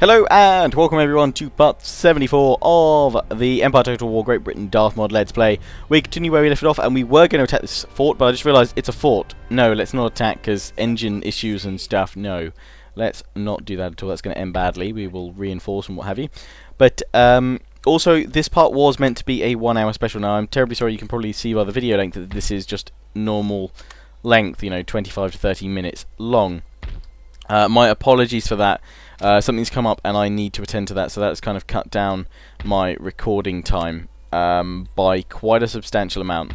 Hello and welcome everyone to part 74 of the Empire Total War Great Britain Darthmod Let's Play. We continue where we left it off, and we were going to attack this fort, but I just realised it's a fort. No, let's not attack because engine issues and stuff. No, let's not do that at all. That's going to end badly. We will reinforce and what have you. But also, this part was meant to be a 1 hour special. Now, I'm terribly sorry. You can probably see by the video length that this is just normal length, you know, 25 to 30 minutes long. My apologies for that. Something's come up and I need to attend to that, so that's kind of cut down my recording time by quite a substantial amount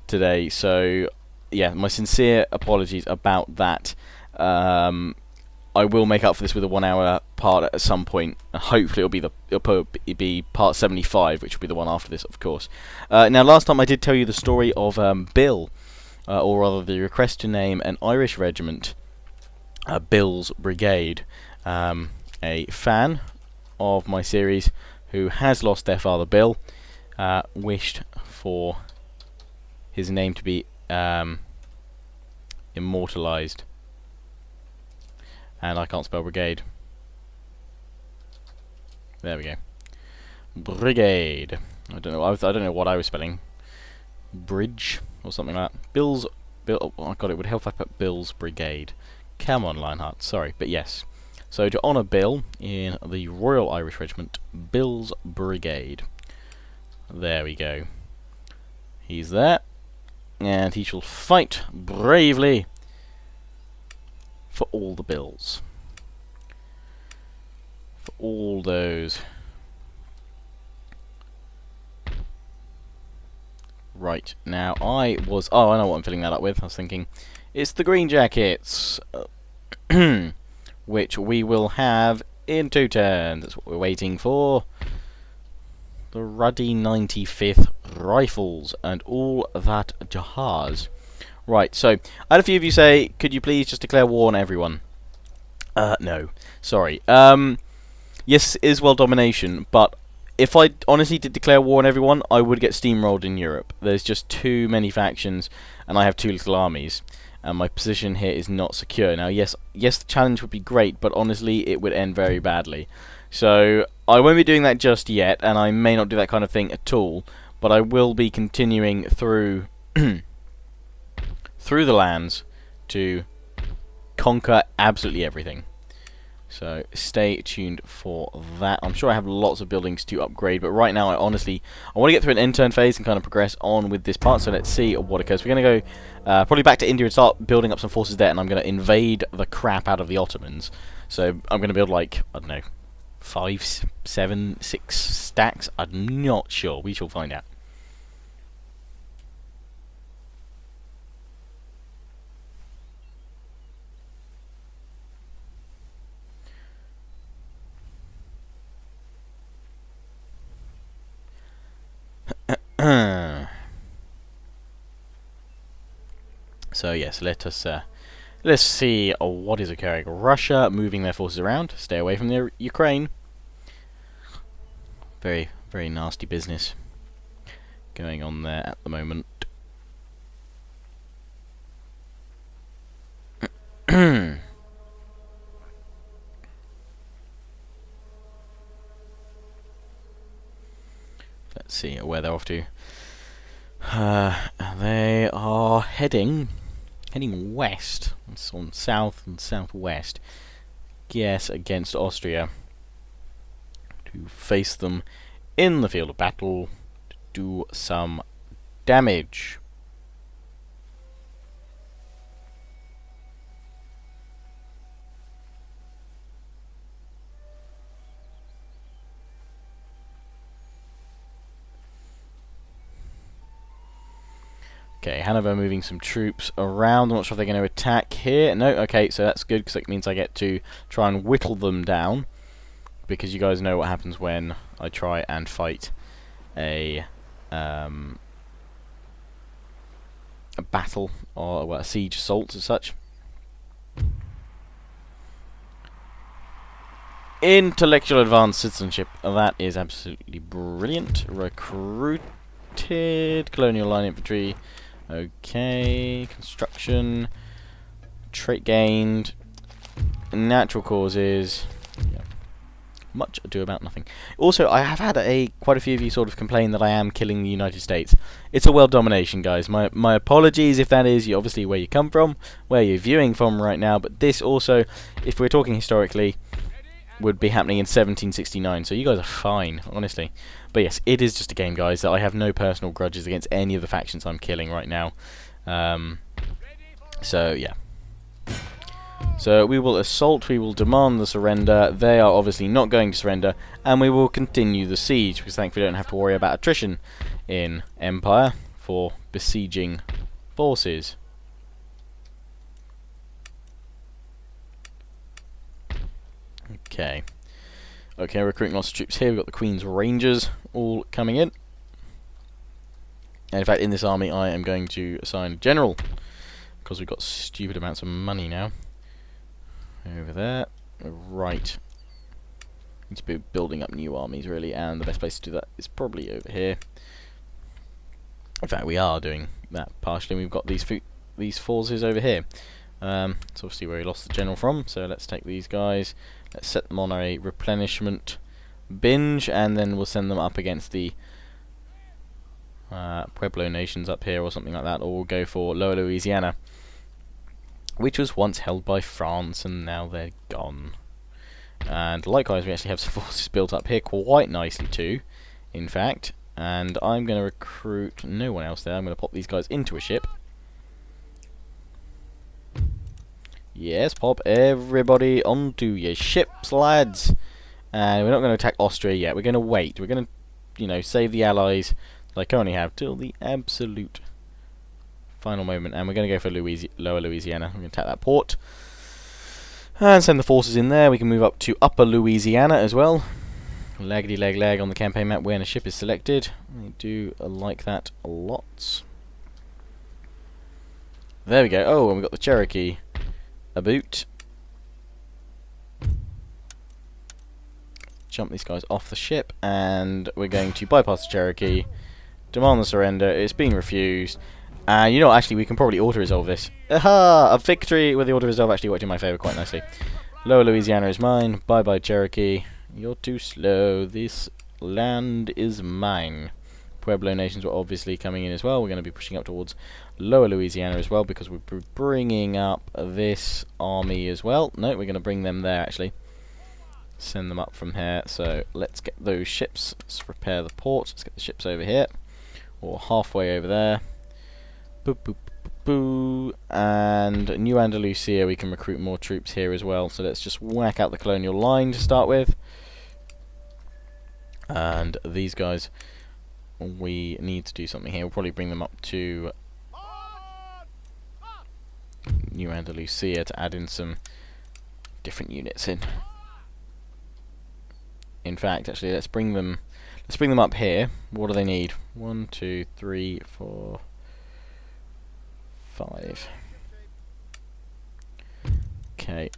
today. So yeah, my sincere apologies about that. I will make up for this with a 1 hour part at some point. Hopefully it'll be part 75, which will be the one after this, of course. Now, last time I did tell you the story of Bill, or rather the request to name an Irish regiment Bill's Brigade. A fan of my series who has lost their father Bill wished for his name to be immortalised, and I can't spell brigade. There we go. Brigade. I don't know. I don't know what I was spelling. Bridge or something like that. Bill. Oh god, it would help if I put Bill's Brigade. Come on, Lionheart. Sorry, but yes. So to honour Bill in the Royal Irish Regiment, Bill's Brigade. There we go. He's there, and he shall fight bravely for all the Bills. For all those. Right, now I know what I'm filling that up with. I was thinking, it's the Green Jackets. Which we will have in 2 turns. That's what we're waiting for. The ruddy 95th Rifles and all that jahaz. Right, so I had a few of you say, could you please just declare war on everyone? No. Sorry. Yes, it is world domination, but if I honestly did declare war on everyone, I would get steamrolled in Europe. There's just too many factions, and I have too little armies. And my position here is not secure. Now, yes, the challenge would be great, but honestly, it would end very badly. So, I won't be doing that just yet, and I may not do that kind of thing at all, but I will be continuing through through the lands to conquer absolutely everything. So, stay tuned for that. I'm sure I have lots of buildings to upgrade, but right now, I want to get through an end-turn phase and kind of progress on with this part, so let's see what occurs. We're going to go probably back to India and start building up some forces there, and I'm going to invade the crap out of the Ottomans. So, I'm going to build, like, I don't know, 5, 7, 6 stacks? I'm not sure. We shall find out. So yes, let's see what is occurring. Russia moving their forces around. Stay away from the Ukraine. Very, very nasty business going on there at the moment. Let's see where they're off to. They are heading west, on south and southwest. Yes, against Austria, to face them in the field of battle, to do some damage. Okay, Hanover moving some troops around. I'm not sure if they're going to attack here. No, okay, so that's good, because it means I get to try and whittle them down. Because you guys know what happens when I try and fight a battle, or well, a siege assault as such. Intellectual advanced citizenship. That is absolutely brilliant. Recruited colonial line infantry. Okay, construction, trait gained, natural causes. Yep. much ado about nothing. Also, I have had quite a few of you sort of complain that I am killing the United States. It's a world domination, guys. My apologies if that is obviously where you come from, where you're viewing from right now, but this also, if we're talking historically, would be happening in 1769, so you guys are fine, honestly. But yes, it is just a game, guys, that I have no personal grudges against any of the factions I'm killing right now. So, yeah. So we will assault, we will demand the surrender. They are obviously not going to surrender, and we will continue the siege, because thankfully we don't have to worry about attrition in Empire for besieging forces. Okay. Okay, recruiting lots of troops here. We've got the Queen's Rangers all coming in. And in fact, in this army I am going to assign a general, because we've got stupid amounts of money now. Over there. Right. Need to be building up new armies, really, and the best place to do that is probably over here. In fact, we are doing that partially. We've got these forces over here. It's obviously where we lost the general from, so let's take these guys. Let's set them on a replenishment binge, and then we'll send them up against the Pueblo nations up here or something like that, or we'll go for Lower Louisiana, which was once held by France and now they're gone. And likewise we actually have some forces built up here quite nicely too, in fact, and I'm going to recruit no one else there. I'm going to pop these guys into a ship. Yes, pop everybody onto your ships, lads. And we're not going to attack Austria yet. We're going to wait. We're going to, you know, save the allies that I currently have till the absolute final moment. And we're going to go for Lower Louisiana. We're going to attack that port. And send the forces in there. We can move up to Upper Louisiana as well. Laggedy lag lag on the campaign map when a ship is selected. I do like that a lot. There we go. Oh, and we've got the Cherokee about. Jump these guys off the ship, and we're going to bypass the Cherokee, demand the surrender. It's been refused, and you know what, actually we can probably auto-resolve this. Aha! A victory with the auto-resolve actually worked in my favour quite nicely. Lower Louisiana is mine. Bye bye Cherokee. You're too slow. This land is mine. Pueblo nations were obviously coming in as well. We're going to be pushing up towards Lower Louisiana as well, because we're bringing up this army as well. No, we're going to bring them there actually. Send them up from here. So let's get those ships. Let's repair the port. Let's get the ships over here, or halfway over there. Boop boop boop boo. And New Andalusia, we can recruit more troops here as well. So let's just whack out the colonial line to start with. And these guys, we need to do something here. We'll probably bring them up to New Andalusia to add in some different units in. In fact, actually, let's bring them up here. What do they need? 1, 2, 3, 4, 5. Okay.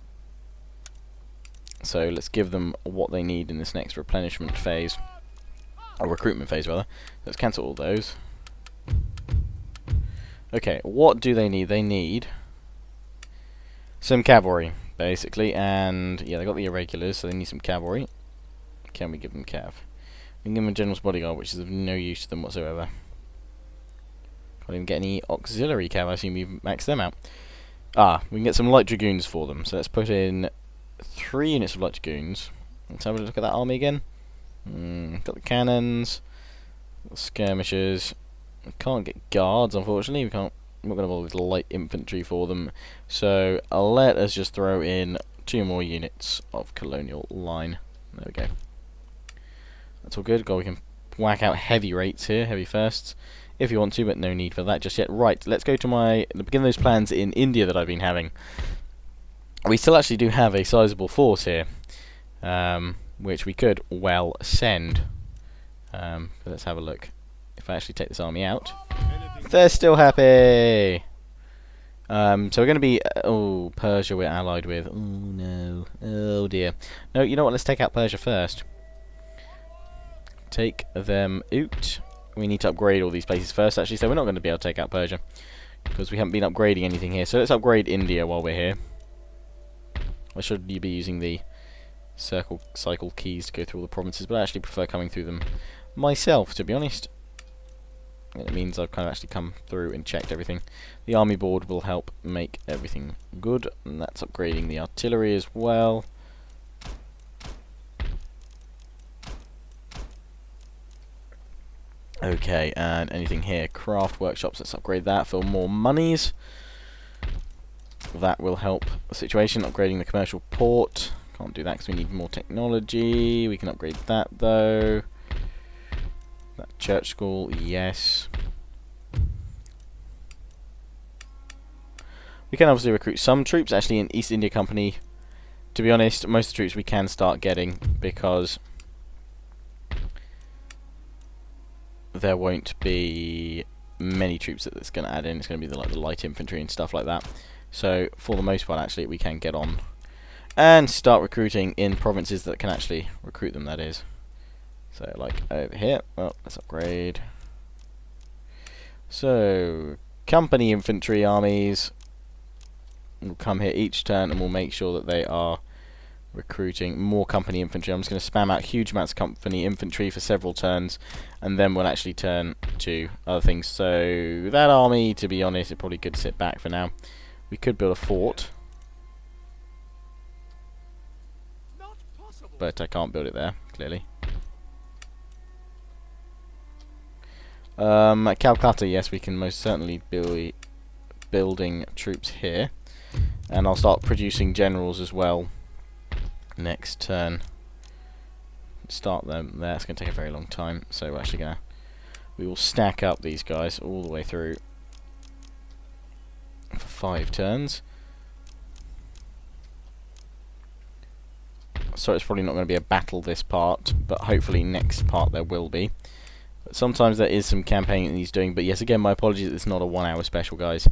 So let's give them what they need in this next replenishment phase. Or recruitment phase, rather. Let's cancel all those. Okay, what do they need? They need some cavalry, basically, and yeah, they got the irregulars, so they need some cavalry. Can we give them cav? We can give them a general's bodyguard, which is of no use to them whatsoever. Can't even get any auxiliary cav. I assume we've maxed them out. Ah, we can get some light dragoons for them. So let's put in 3 units of light dragoons. Let's have a look at that army again. Got the cannons, got the skirmishers. We can't get guards, unfortunately. We're not going to bother with light infantry for them. So let us just throw in 2 more units of colonial line. There we go. That's all good. God, we can whack out heavy rates here, heavy firsts, if you want to, but no need for that just yet. Right, let's go to begin those plans in India that I've been having. We still actually do have a sizable force here, which we could well send. But let's have a look. If I actually take this army out, they're still happy. So we're going to be... oh, Persia we're allied with. Oh, no. Oh, dear. No, you know what? Let's take out Persia first. Take them out. We need to upgrade all these places first, actually, so we're not going to be able to take out Persia, because we haven't been upgrading anything here. So let's upgrade India while we're here. Or should you be using the cycle keys to go through all the provinces, but I actually prefer coming through them myself, to be honest. It means I've kind of actually come through and checked everything. The army board will help make everything good, and that's upgrading the artillery as well. Okay, and anything here? Craft workshops, let's upgrade that for more monies. That will help the situation. Upgrading the commercial port. Can't do that because we need more technology. We can upgrade that though. That church school, yes. We can obviously recruit some troops. Actually, in East India Company, to be honest, most of the troops we can start getting because there won't be many troops that's going to add in. It's going to be the light infantry and stuff like that. So for the most part, actually, we can get on and start recruiting in provinces that can actually recruit them. That is. So like over here. Well, let's upgrade. So company infantry armies will come here each turn, and we'll make sure that they are recruiting more company infantry. I'm just going to spam out huge amounts of company infantry for several turns, and then we'll actually turn to other things. So that army, to be honest, it probably could sit back for now. We could build a fort, but I can't build it there, clearly. Calcutta, yes, we can most certainly be building troops here. And I'll start producing generals as well next turn. Start them there. It's going to take a very long time, so we're actually we will stack up these guys all the way through for 5 turns. So it's probably not going to be a battle this part, but hopefully next part there will be. But sometimes there is some campaigning that he's doing, but yes, again, my apologies, it's not a 1 hour special, guys.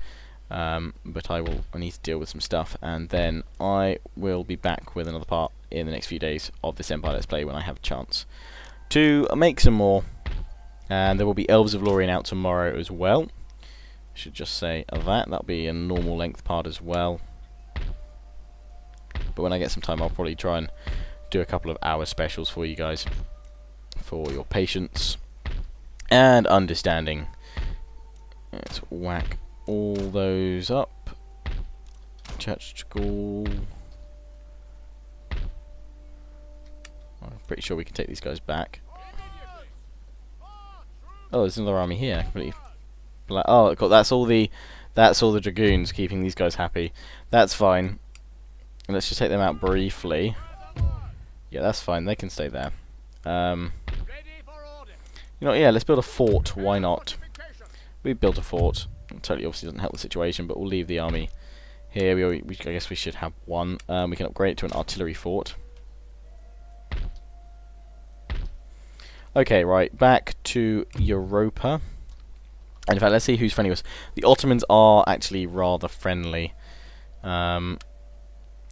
But I need to deal with some stuff, and then I will be back with another part in the next few days of this Empire Let's Play when I have a chance to make some more. And there will be Elves of Lorien out tomorrow as well. I should just say that'll be a normal length part as well. But when I get some time, I'll probably try and do a couple of hour specials for you guys, for your patience and understanding. Let's whack all those up. Church school. I'm pretty sure we can take these guys back. Oh, there's another army here. Oh, that's all the dragoons keeping these guys happy. That's fine. Let's just take them out briefly. Yeah, that's fine. They can stay there. You know, yeah, let's build a fort. Why not? We built a fort. It totally obviously doesn't help the situation, but we'll leave the army here. I guess we should have one. We can upgrade it to an artillery fort. Okay, right, back to Europa. And in fact, let's see who's friendly with us. The Ottomans are actually rather friendly. So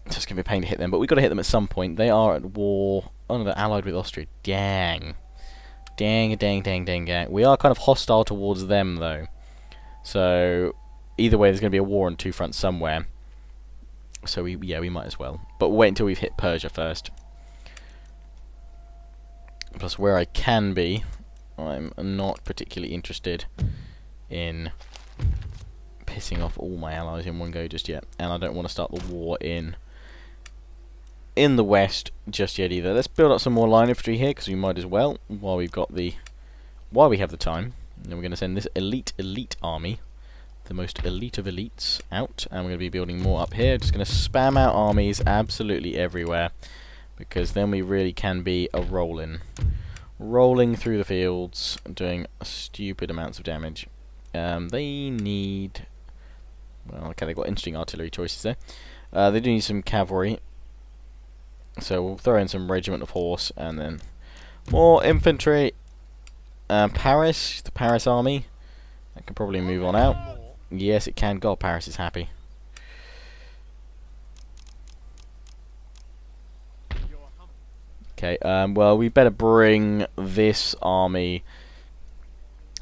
it's going to be a pain to hit them, but we've got to hit them at some point. They are at war. Oh no, they're allied with Austria. Dang. Dang. We are kind of hostile towards them, though. So either way, there's going to be a war on 2 fronts somewhere. So we might as well. But we'll wait until we've hit Persia first. Plus, where I can be, I'm not particularly interested in pissing off all my allies in one go just yet, and I don't want to start the war in the west just yet either. Let's build up some more line infantry here because we might as well while we have the time. And then we're going to send this elite army, the most elite of elites, out, and we're going to be building more up here. Just going to spam out armies absolutely everywhere, because then we really can be rolling through the fields, doing stupid amounts of damage. They need, well, okay, they've got interesting artillery choices there. They do need some cavalry, so we'll throw in some regiment of horse, and then more infantry. Paris, the Paris army, that can probably move on out. Yes, it can. God, Paris is happy. Okay, well, we better bring this army.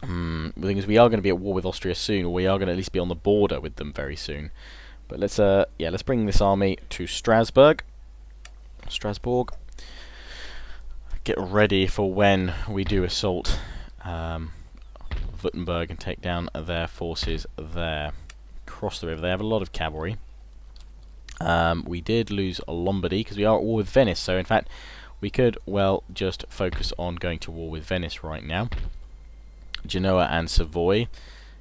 The thing is, we are going to be at war with Austria soon, or we are going to at least be on the border with them very soon. But let's bring this army to Strasbourg. get ready for when we do assault Württemberg and take down their forces there. Cross the river. They have a lot of cavalry. We did lose Lombardy because we are at war with Venice, so in fact we could well just focus on going to war with Venice right now. Genoa and Savoy,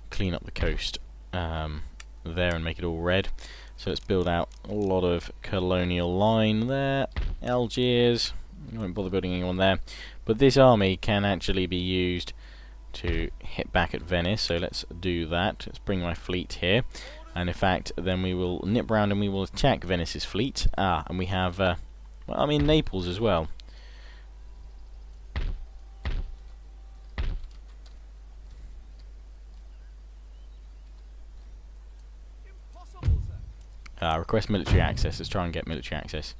clean up the coast there and make it all red. So let's build out a lot of colonial line there. Algiers, I won't bother building anyone there, but this army can actually be used to hit back at Venice, so let's do that. Let's bring my fleet here, and in fact then we will nip round and we will attack Venice's fleet. And we have well, I mean Naples as well. Request military access. Let's try and get military access.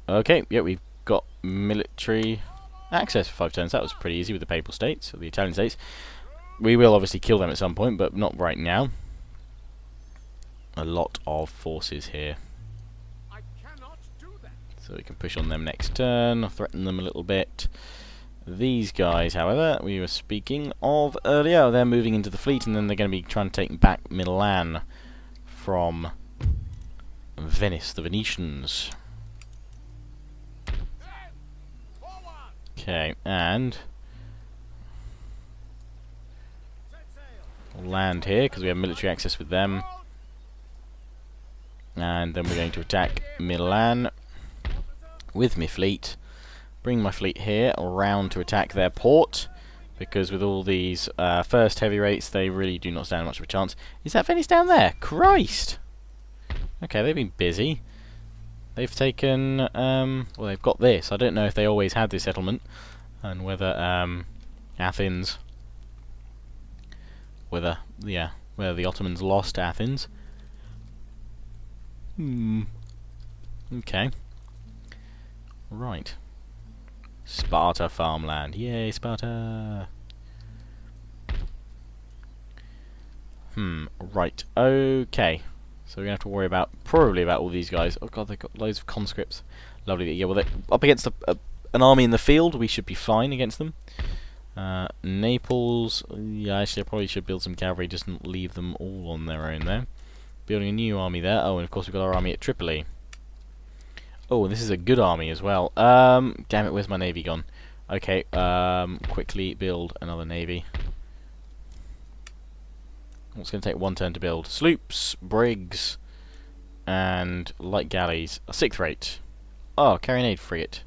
Okay, yeah, we've got military access for 5 turns. That was pretty easy with the Papal States, or the Italian States. We will obviously kill them at some point, but not right now. A lot of forces here. I cannot do that. So we can push on them next turn, threaten them a little bit. These guys, however, we were speaking of earlier, they're moving into the fleet, and then they're going to be trying to take back Milan from Venice, the Venetians. Okay, and we'll land here because we have military access with them, and then we're going to attack Milan with my fleet. Bring my fleet here around to attack their port, because with all these first heavy rates they really do not stand much of a chance. Is that Venice down there? Christ! Okay, they've been busy. They've taken well, they've got this. I don't know if they always had this settlement, and whether Athens, whether the Ottomans lost Athens. Okay. Right. Sparta farmland. Yay, Sparta! Right. Okay. So we're going to have to worry probably about all these guys. Oh god, they've got loads of conscripts. Lovely. Yeah, well, they're up against an army in the field. We should be fine against them. Naples. Yeah, actually, I probably should build some cavalry, just not leave them all on their own there. Building a new army there. Oh, and of course we've got our army at Tripoli. Oh, and this is a good army as well. Damn it, where's my navy gone? Okay, quickly build another navy. It's going to take 1 turn to build. Sloops, brigs, and light galleys. A 6th rate. Oh, carronade frigate.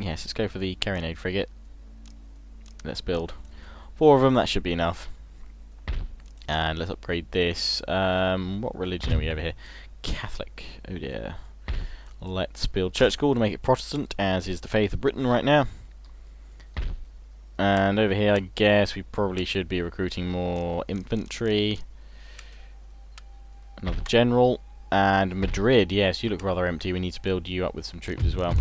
Yes, let's go for the carronade frigate. Let's build 4 of them, that should be enough. And let's upgrade this. What religion are we over here? Catholic. Oh dear. Let's build church school to make it Protestant, as is the faith of Britain right now. And over here, I guess we probably should be recruiting more infantry. Another general. And Madrid, yes, you look rather empty. We need to build you up with some troops as well.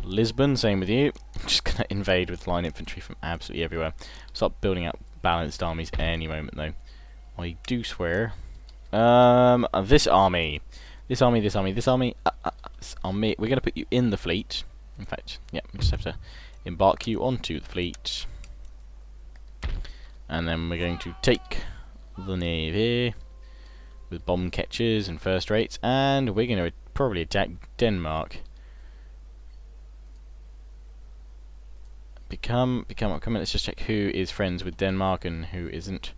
Lisbon, same with you. Just going to invade with line infantry from absolutely everywhere. Start building up balanced armies any moment, though. I do swear. This army. This army. We're going to put you in the fleet. In fact, yeah, we just have to embark you onto the fleet. And then we're going to take the navy with bomb catchers and first rates, and we're going to probably attack Denmark. Come on, let's just check who is friends with Denmark and who isn't,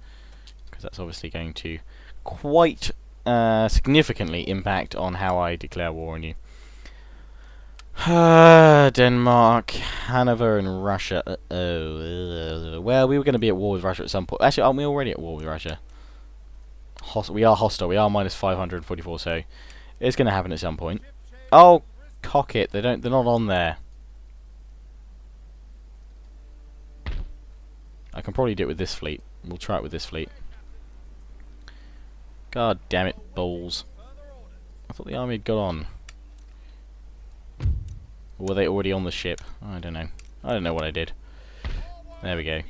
because that's obviously going to quite significantly impact on how I declare war on you. Denmark, Hanover, and Russia. Well, we were going to be at war with Russia at some point. Actually, aren't we already at war with Russia? We are hostile. We are minus 544, so it's going to happen at some point. Oh, cock it! They're not on there. I can probably do it with this fleet. We'll try it with this fleet. God damn it, balls! I thought the army had got on. Or were they already on the ship? I don't know. I don't know what I did. There we go.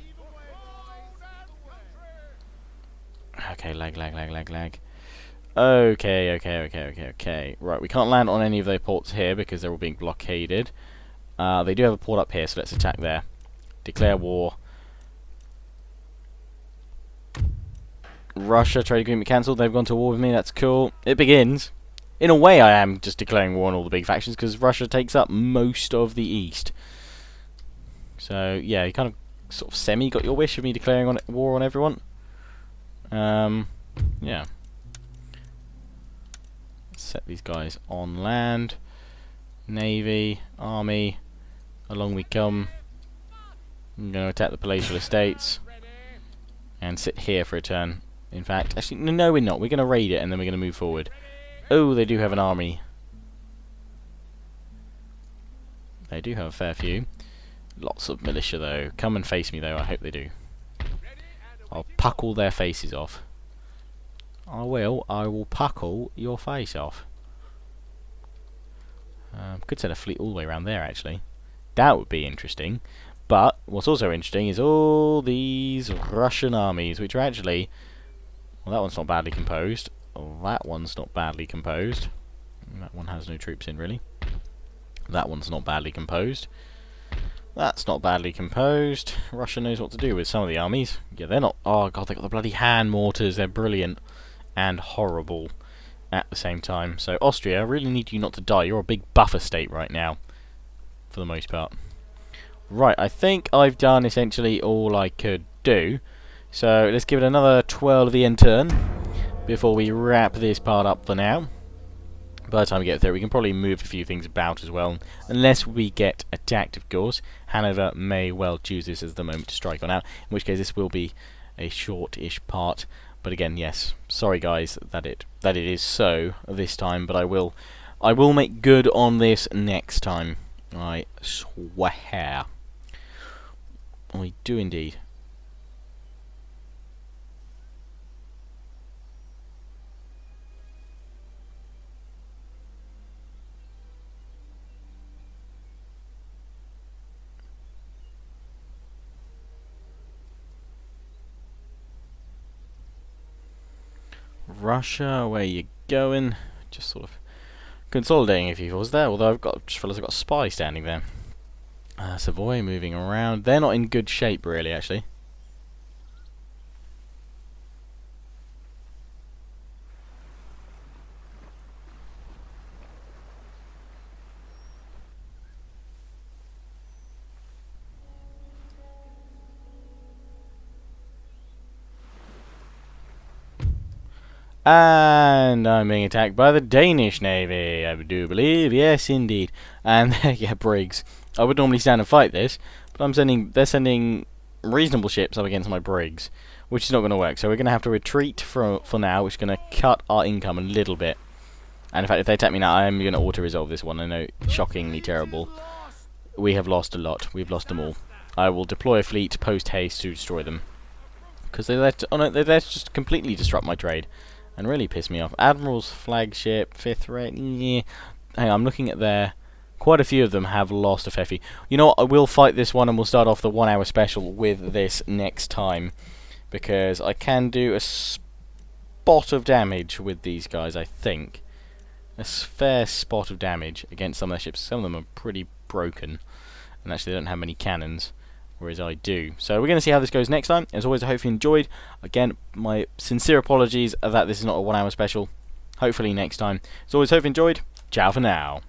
Okay, lag. Okay. Right, we can't land on any of their ports here because they're all being blockaded. They do have a port up here, so let's attack there. Declare war. Russia, trade agreement cancelled. They've gone to war with me. That's cool. It begins. In a way, I am just declaring war on all the big factions because Russia takes up most of the east. So, yeah, you kind of sort of semi got your wish of me declaring war on everyone. Yeah. Set these guys on land. Navy, army. Along we come. I'm going to attack the palatial estates. And sit here for a turn. In fact, actually, no, we're not. We're going to raid it and then we're going to move forward. Oh, they do have an army. They do have a fair few. Lots of militia, though. Come and face me, though. I hope they do. I'll puckle their faces off. I will puckle your face off. Could send a fleet all the way around there, actually. That would be interesting. But what's also interesting is all these Russian armies, which are actually... Well, that one's not badly composed. That one's not badly composed. That one has no troops in, really. That one's not badly composed. That's not badly composed. Russia knows what to do with some of the armies. Yeah, they're not... Oh, God, they've got the bloody hand mortars. They're brilliant and horrible at the same time. So, Austria, I really need you not to die. You're a big buffer state right now, for the most part. Right, I think I've done essentially all I could do. So, let's give it another 12-th turn before we wrap this part up for now. By the time we get there, we can probably move a few things about as well. Unless we get attacked, of course. Hanover may well choose this as the moment to strike on out. In which case, this will be a short-ish part. But again, yes, sorry guys that it is so this time. But I will make good on this next time. I swear. I do indeed. Russia, where you going? Just sort of consolidating a few forces there, although just realised I've got a spy standing there. Savoy moving around. They're not in good shape, really, actually. And I'm being attacked by the Danish Navy, I do believe. Yes, indeed. And, yeah, brigs. I would normally stand and fight this, but they're sending reasonable ships up against my brigs, which is not going to work. So we're going to have to retreat for now, which is going to cut our income a little bit. And in fact, if they attack me now, I am going to auto-resolve this one. I know, shockingly terrible. We have lost a lot. We've lost them all. I will deploy a fleet post-haste to destroy them. Because they let just completely disrupt my trade. And really piss me off. Admiral's flagship, 5th rate. Yeah. Hang on, I'm looking at their... Quite a few of them have lost a fair few. You know what, I will fight this one and we'll start off the 1 hour special with this next time. Because I can do a spot of damage with these guys, I think. A fair spot of damage against some of their ships. Some of them are pretty broken. And actually they don't have many cannons. Whereas I do. So we're going to see how this goes next time. As always, I hope you enjoyed. Again, my sincere apologies that this is not a 1 hour special. Hopefully next time. As always, hope you enjoyed. Ciao for now.